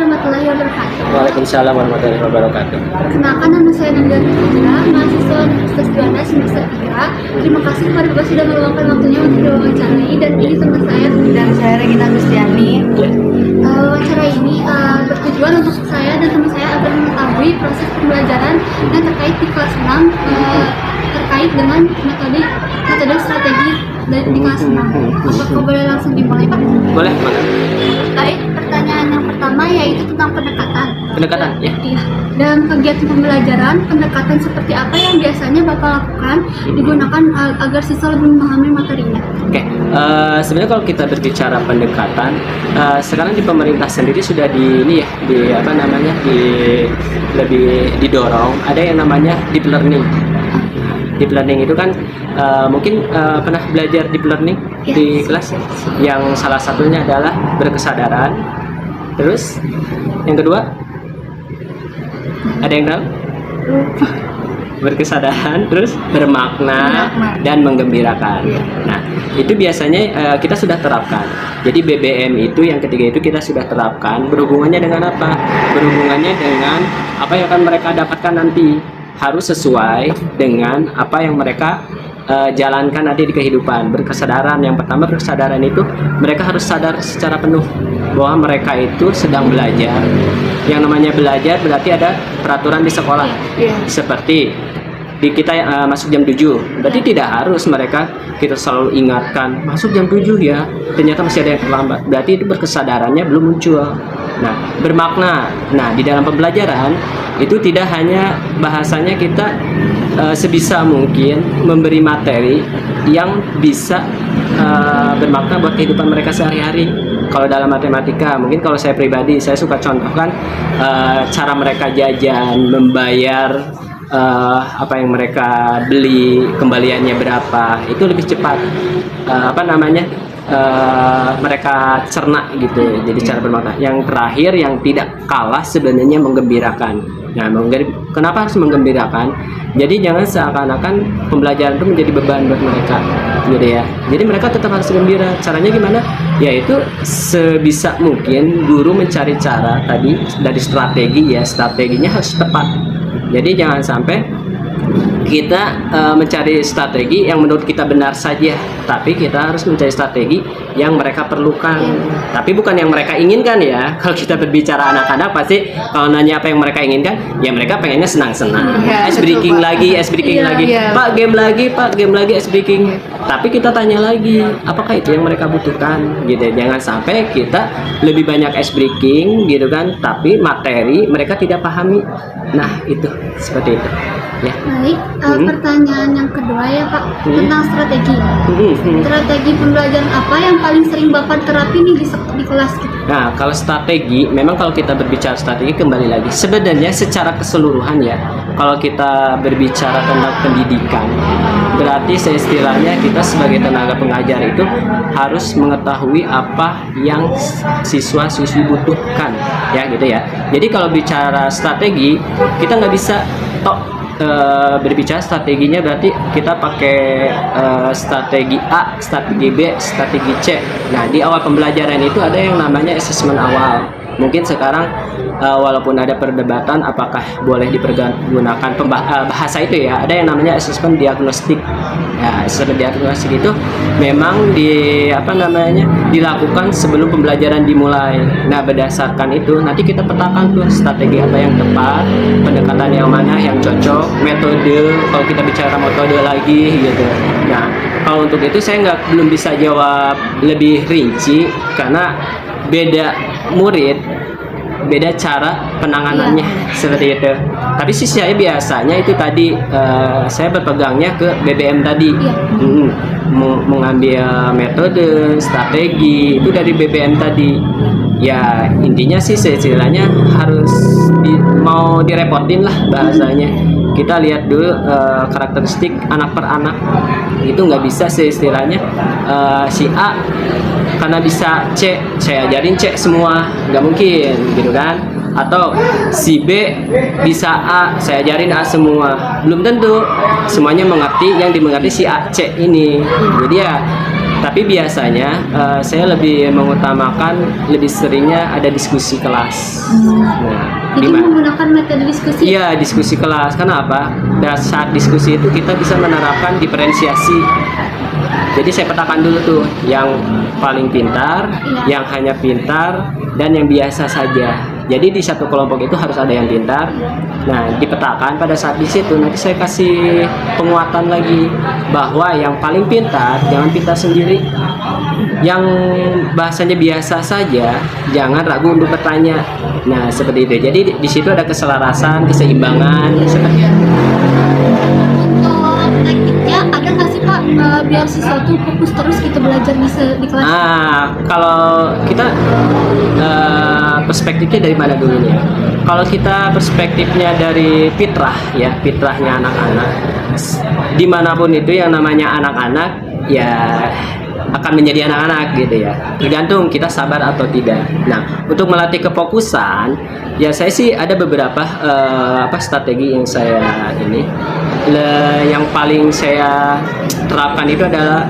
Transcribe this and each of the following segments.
warahmatullahi wabarakatuh. Waalaikumsalam warahmatullahi wabarakatuh. Perkenalkan, nama saya Nanda Fitria, mahasiswa Universitas Juanda semester 3. Terima kasih kepada Bapak sudah meluangkan waktunya untuk diwawancarai, dan ini teman saya. Dan saya Regina Gustiani. Wawancara ini bertujuan untuk saya dan teman saya agar mengetahui proses pembelajaran yang terkait di kelas 6 terkait dengan metode strategi di kelas 6. Apakah boleh langsung dimulai, Pak? Boleh, Pak. Baik, pertanyaan yang pertama yaitu tentang pendekatan. Pendekatan, ya. Iya. Dalam kegiatan pembelajaran, pendekatan seperti apa yang biasanya Bapak lakukan digunakan agar siswa lebih memahami materinya? Oke, sebenarnya kalau kita berbicara pendekatan, sekarang di pemerintah sendiri sudah lebih didorong. Ada yang namanya deep learning. Deep learning itu kan mungkin pernah belajar deep learning di kelas, yang salah satunya adalah berkesadaran. Terus yang kedua, ada yang tahu? Berkesadaran, terus bermakna dan menggembirakan. Nah, itu biasanya kita sudah terapkan. Jadi BBM itu yang ketiga itu kita sudah terapkan. Berhubungannya dengan apa? Berhubungannya dengan apa yang akan mereka dapatkan nanti. Harus sesuai dengan apa yang mereka jalankan nanti di kehidupan. Berkesadaran, yang pertama berkesadaran itu mereka harus sadar secara penuh bahwa mereka itu sedang belajar. Yang namanya belajar berarti ada peraturan di sekolah. Seperti kita masuk jam 7, berarti tidak harus mereka kita selalu ingatkan masuk jam 7 ya, ternyata masih ada yang terlambat, berarti itu berkesadarannya belum muncul. Nah, bermakna. Nah, di dalam pembelajaran itu tidak hanya bahasanya kita sebisa mungkin memberi materi yang bisa bermakna buat kehidupan mereka sehari-hari. Kalau dalam matematika, mungkin kalau saya pribadi, saya suka contohkan cara mereka jajan, membayar apa yang mereka beli, kembaliannya berapa, itu lebih cepat mereka cerna gitu. Jadi cara bermakna. Yang terakhir yang tidak kalah sebenarnya menggembirakan. Nah, kenapa harus menggembirakan? Jadi jangan seakan-akan pembelajaran itu menjadi beban buat mereka, gitu ya. Jadi mereka tetap harus gembira. Caranya gimana? Yaitu sebisa mungkin guru mencari cara tadi dari strategi, ya, strateginya harus tepat. Jadi jangan sampai kita mencari strategi yang menurut kita benar saja, tapi kita harus mencari strategi yang mereka perlukan, tapi bukan yang mereka inginkan ya. Kalau kita berbicara anak-anak, pasti kalau nanya apa yang mereka inginkan, ya mereka pengennya senang-senang, ice breaking lagi, Pak game lagi, ice breaking. Tapi kita tanya lagi, apakah itu yang mereka butuhkan, gitu. Jangan sampai kita lebih banyak ice breaking, gitu kan, tapi materi mereka tidak pahami. Nah, itu seperti itu. Ya. Baik, pertanyaan yang kedua ya Pak, tentang strategi. Strategi pembelajaran apa yang paling sering Bapak terapi nih di kelas gitu? Nah, kalau strategi, memang kalau kita berbicara strategi, kembali lagi sebenarnya secara keseluruhan ya, kalau kita berbicara tentang pendidikan, berarti istilahnya kita sebagai tenaga pengajar itu harus mengetahui apa yang siswa-siswi butuhkan, ya gitu ya. Jadi kalau bicara strategi, kita nggak bisa berbicara strateginya berarti kita pakai strategi A, strategi B, strategi C. Nah, di awal pembelajaran itu ada yang namanya asesmen awal. Mungkin sekarang walaupun ada perdebatan apakah boleh dipergunakan bahasa itu ya, ada yang namanya asesmen diagnostik. Ya, asesmen diagnostik itu memang dilakukan sebelum pembelajaran dimulai. Nah, berdasarkan itu nanti kita petakan tuh strategi apa yang tepat, pendekatan yang mana yang cocok, metode, kalau kita bicara metode lagi gitu. Nah, kalau untuk itu saya belum bisa jawab lebih rinci karena beda murid, beda cara penanganannya, seperti itu. Tapi sih saya biasanya itu tadi saya berpegangnya ke BBM tadi, mengambil metode, strategi itu dari BBM tadi. Ya intinya sih istilahnya harus mau direpotin lah bahasanya. Kita lihat dulu karakteristik anak per anak, itu nggak bisa sih istilahnya si A karena bisa C, saya ajarin C semua, nggak mungkin gitu kan. Atau si B bisa A, saya ajarin A semua, belum tentu semuanya mengerti yang dimengerti si A C ini. Jadi ya Tapi biasanya saya lebih mengutamakan lebih seringnya ada diskusi kelas. Nah, Jadi dimana? menggunakan metode diskusi. Iya, diskusi kelas. Karena apa? Dan saat diskusi itu kita bisa menerapkan diferensiasi. Jadi saya petakan dulu tuh yang paling pintar, yang hanya pintar, dan yang biasa saja. Jadi di satu kelompok itu harus ada yang pintar. Nah, dipetakan pada saat di situ nanti saya kasih penguatan lagi bahwa yang paling pintar jangan pintar sendiri. Yang bahasanya biasa saja jangan ragu untuk bertanya. Nah, seperti itu. Jadi di situ ada keselarasan, keseimbangan seperti itu. Untuk tekniknya ada nggak sih Pak biar siswa tuh fokus terus gitu belajar di kelas? Nah, kalau kita perspektifnya dari mana dulu nih? Kalau kita perspektifnya dari fitrah ya, fitrahnya anak-anak, dimanapun itu yang namanya anak-anak ya akan menjadi anak-anak gitu ya. Tergantung kita sabar atau tidak. Nah, untuk melatih kefokusan, ya saya sih ada beberapa strategi yang saya ini. Yang paling saya terapkan itu adalah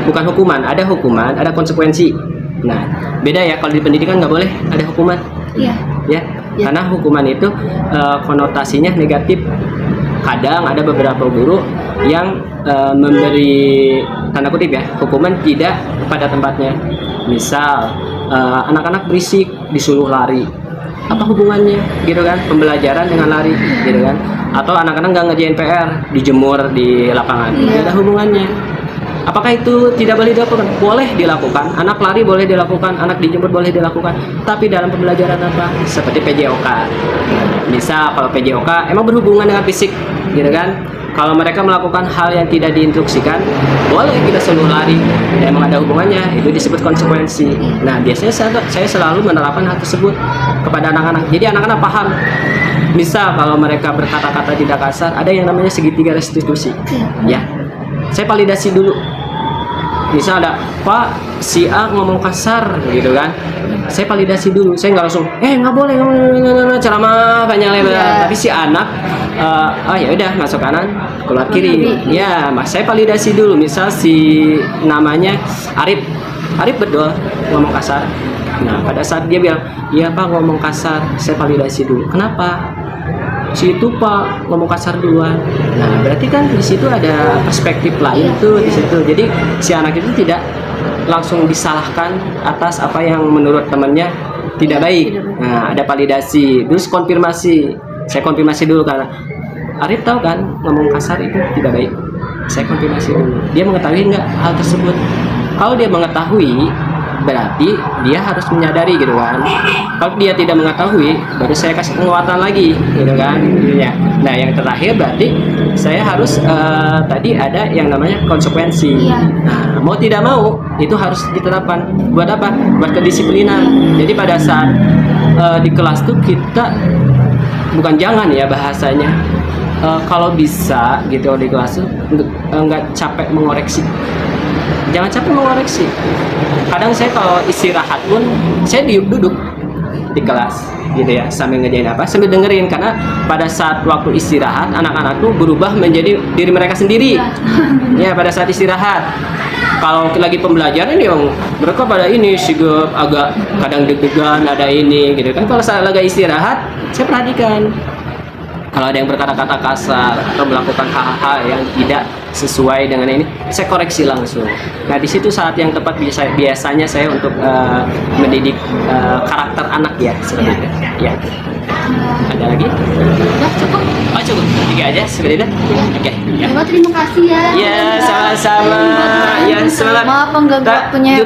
bukan hukuman, ada hukuman, ada konsekuensi. Nah, beda ya kalau di pendidikan nggak boleh ada hukuman. Iya. Ya, karena hukuman itu konotasinya negatif. Kadang ada beberapa guru yang memberi tanda kutip ya hukuman tidak pada tempatnya. Misal anak-anak berisik disuruh lari, apa hubungannya gitu kan, pembelajaran dengan lari gitu kan, atau anak-anak nggak ngerjain PR dijemur di lapangan, tidak ada hubungannya. Apakah itu tidak boleh dilakukan? Boleh dilakukan. Anak lari boleh dilakukan, anak dijemput boleh dilakukan. Tapi dalam pembelajaran apa? Seperti PJOK. Misal kalau PJOK emang berhubungan dengan fisik, gitu kan? Kalau mereka melakukan hal yang tidak diinstruksikan, boleh kita suruh lari. Emang ada hubungannya, itu disebut konsekuensi. Nah, biasanya saya selalu menerapkan hal tersebut kepada anak-anak. Jadi anak-anak paham. Misal kalau mereka berkata-kata tidak kasar, ada yang namanya segitiga restitusi. Ya, saya validasi dulu. Misal ada Pak si A ngomong kasar gitu kan, saya validasi dulu. Saya nggak langsung nggak boleh ceramah panjang lebar. Tapi si anak ya udah masuk kanan keluar kiri. Ya, mas saya validasi dulu. Misal si namanya Arif betul ngomong kasar. Nah, pada saat dia bilang iya Pak ngomong kasar, saya validasi dulu. Kenapa? Si itu Pak ngomong kasar duluan. Nah, berarti kan di situ ada perspektif lain tuh di situ. Jadi si anak itu tidak langsung disalahkan atas apa yang menurut temannya tidak baik. Nah, ada validasi, terus konfirmasi. Saya konfirmasi dulu karena Arif tahu kan ngomong kasar itu tidak baik. Saya konfirmasi dulu. Dia mengetahui nggak hal tersebut? Kalau dia mengetahui, berarti dia harus menyadari gitu kan. Kalau dia tidak mengetahui, baru saya kasih penguatan lagi gitu kan. Ya. Nah, yang terakhir berarti saya harus tadi ada yang namanya konsekuensi. Nah, mau tidak mau itu harus diterapkan. Buat apa? Buat kedisiplinan. Jadi pada saat di kelas tuh kita bukan jangan ya bahasanya. Kalau bisa gitu di kelas tuh nggak capek mengoreksi. Jangan capek mengoreksi. Kadang saya kalau istirahat pun saya duduk di kelas gitu ya, sambil ngerjain apa, sambil dengerin. Karena pada saat waktu istirahat anak-anak tuh berubah menjadi diri mereka sendiri. Ya, pada saat istirahat. Kalau lagi pembelajaran ya mereka pada ini sigap, agak kadang deg-degan, ada ini gitu kan. Kalau saya lagi istirahat, saya perhatikan. Kalau ada yang berkata-kata kasar atau melakukan hal-hal yang tidak sesuai dengan ini, saya koreksi langsung. Nah, di situ saat yang tepat biasanya saya untuk mendidik karakter anak ya, seperti itu. Ya. Ada lagi? Udah cukup. Oh, cukup. 3 aja seperti itu. Oke. Ya. Terima kasih ya. Ya, sama-sama. Ya, semangat. Maaf mengganggu waktunya.